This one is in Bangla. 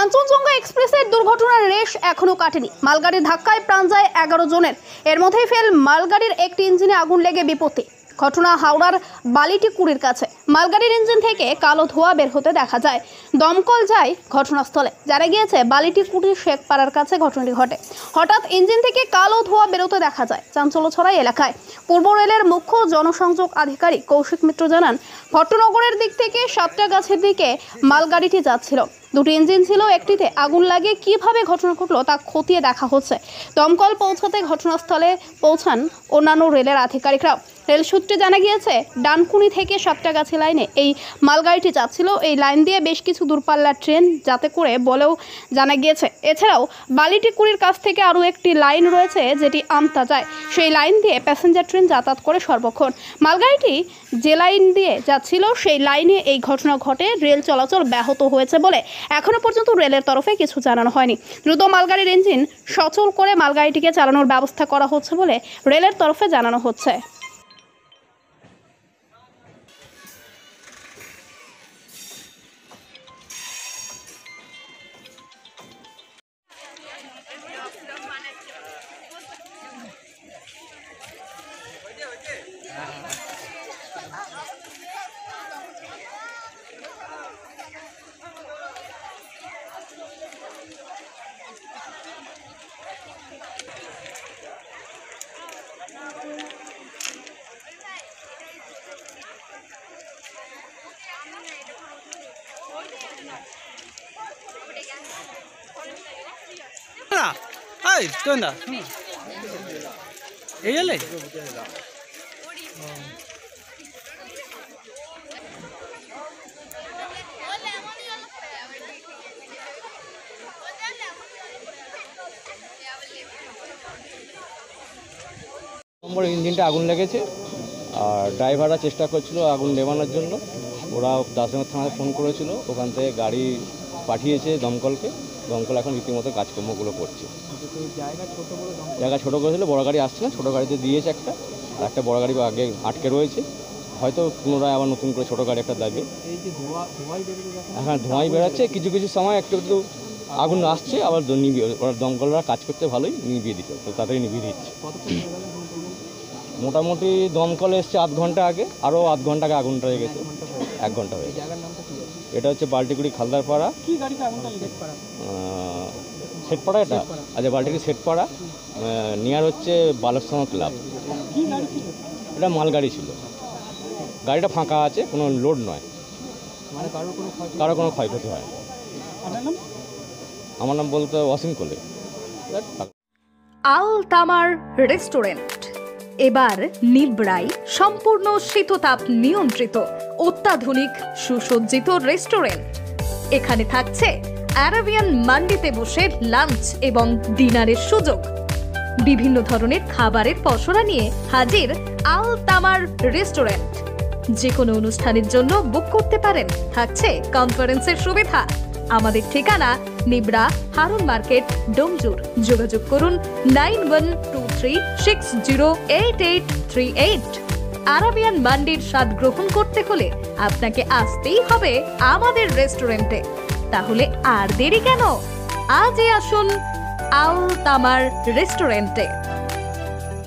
কাঞ্চনজঙ্ঘা এক্সপ্রেসের দুর্ঘটনার রেশ এখনো কাটেনি। মালগাড়ির ধাক্কায় প্রাণ যায় 11 জনের। এর মধ্যেই ফেল মালগাড়ির একটি ইঞ্জিনে আগুন লেগে বিপত্তি। ঘটনা হাওড়ার বালিটিকুড়ির কাছে। মালগাড়ির ইঞ্জিন থেকে কালো ধোঁয়া বের হতে দেখা যায়। দমকল যায় ঘটনাস্থলে। জানা গিয়েছে বালিটিকুড়ি শেখপাড়ার কাছে ঘটনাটি ঘটে। হঠাৎ ইঞ্জিন থেকে কালো ধোঁয়া বেরোতে দেখা যায়। চাঞ্চল্য ছড়ায় এলাকায়। পূর্ব রেলের মুখ্য জনসংযোগ আধিকারিক কৌশিক মিত্র জানান, ভট্টনগরের দিক থেকে সাতটাগাছির দিকে মালগাড়িটি যাচ্ছিল। দুটি ইঞ্জিন ছিল, একটিতে আগুন লাগে কিভাবে ঘটনা ঘটলো তা খতিয়ে দেখা হচ্ছে। দমকল পৌঁছাতে ঘটনাস্থলে পৌঁছান অন্যান্য রেলের আধিকারিকরা। রেল সূত্রে জানা গিয়েছে, ডানকুনি থেকে সাতটাগাছি লাইনে এই মালগাড়িটি যাচ্ছিল। এই লাইন দিয়ে বেশ কিছু দূরপাল্লার ট্রেন যাতে করে বলেও জানা গিয়েছে। এছাড়াও বালিটিকুড়ির কাছ থেকে আরও একটি লাইন রয়েছে যেটি আমতা যায়। সেই লাইন দিয়ে প্যাসেঞ্জার ট্রেন যাতায়াত করে সর্বক্ষণ। মালগাড়িটি যে লাইন দিয়ে যাচ্ছিল সেই লাইনে এই ঘটনা ঘটে। রেল চলাচল ব্যাহত হয়েছে বলে এখনো পর্যন্ত রেলের তরফে কিছু জানানো হয়নি। দ্রুত মালগাড়ির ইঞ্জিন সচল করে মালগাড়িটিকে চালানোর ব্যবস্থা করা হচ্ছে বলে রেলের তরফে জানানো হচ্ছে। ইঞ্জিনটা আগুন লেগেছে আর ড্রাইভাররা চেষ্টা করছিল আগুন নেভানোর জন্য। ওরা দাসনগর থানায় ফোন করেছিল, ওখান থেকে গাড়ি পাঠিয়েছে দমকলকে। দমকল এখন রীতিমতো কাজকর্মগুলো করছে। জায়গা ছোটো করেছিল, বড় গাড়ি আসছে না, ছোটো গাড়িতে দিয়েছে একটা, আর একটা বড় গাড়ি আগে আটকে রয়েছে। হয়তো পুনরায় আবার নতুন করে ছোটো গাড়ি একটা দেবে। হ্যাঁ, ধোঁয়াই বেরোচ্ছে। কিছু কিছু সময় একটু একটু আগুন আসছে, আবার ওরা দমকলরা কাজ করতে ভালোই নিভিয়ে দিচ্ছে, তো তাড়াতাড়ি নিভিয়ে দিচ্ছে। মোটামুটি দমকল এসছে আধ ঘন্টা আগে, আরও আধ ঘন্টা আগে আগুনটা হয়ে গেছে। 1 ঘন্টা হয়ে গেছে। এটা হচ্ছে বাল্টিকুড়ি খালদারপাড়া, শেঠপাড়া। এটা আচ্ছা, বাল্টিকুড়ি শেঠপাড়া নিয়ার হচ্ছে বালকসংঘ ক্লাব। এটা মালগাড়ি ছিল। গাড়িটা ফাঁকা আছে, কোনো লোড নয়, কারো কোনো ক্ষয়ক্ষতি হয় না। আমার নাম বলতে অসীম কোলে। আল তামার রেস্টুরেন্ট এবার নিবড়াই সম্পূর্ণ শীততাপ নিয়ন্ত্রিত অত্যাধুনিক সুসজ্জিত রেস্টুরেন্ট। এখানে থাকছে আরাবিয়ান মান্ডিতে বসে লাঞ্চ এবং ডিনারের সুযোগ। বিভিন্ন ধরনের খাবারের পসরা নিয়ে হাজির আল তামার রেস্টুরেন্ট। যে কোনো অনুষ্ঠানের জন্য বুক করতে পারেন। থাকছে কনফারেন্সের সুবিধা। আমাদের ঠিকানা নিবড়া হারুন মার্কেট, ডোমজুর। যোগাযোগ করুন 9123608838। আরাবিয়ান মান্ডির স্বাদ গ্রহণ করতে হলে আপনাকে আসতেই হবে আমাদের রেস্টুরেন্টে। তাহলে আর দেরি কেন? আজই আসুন আল তামার রেস্টুরেন্টে।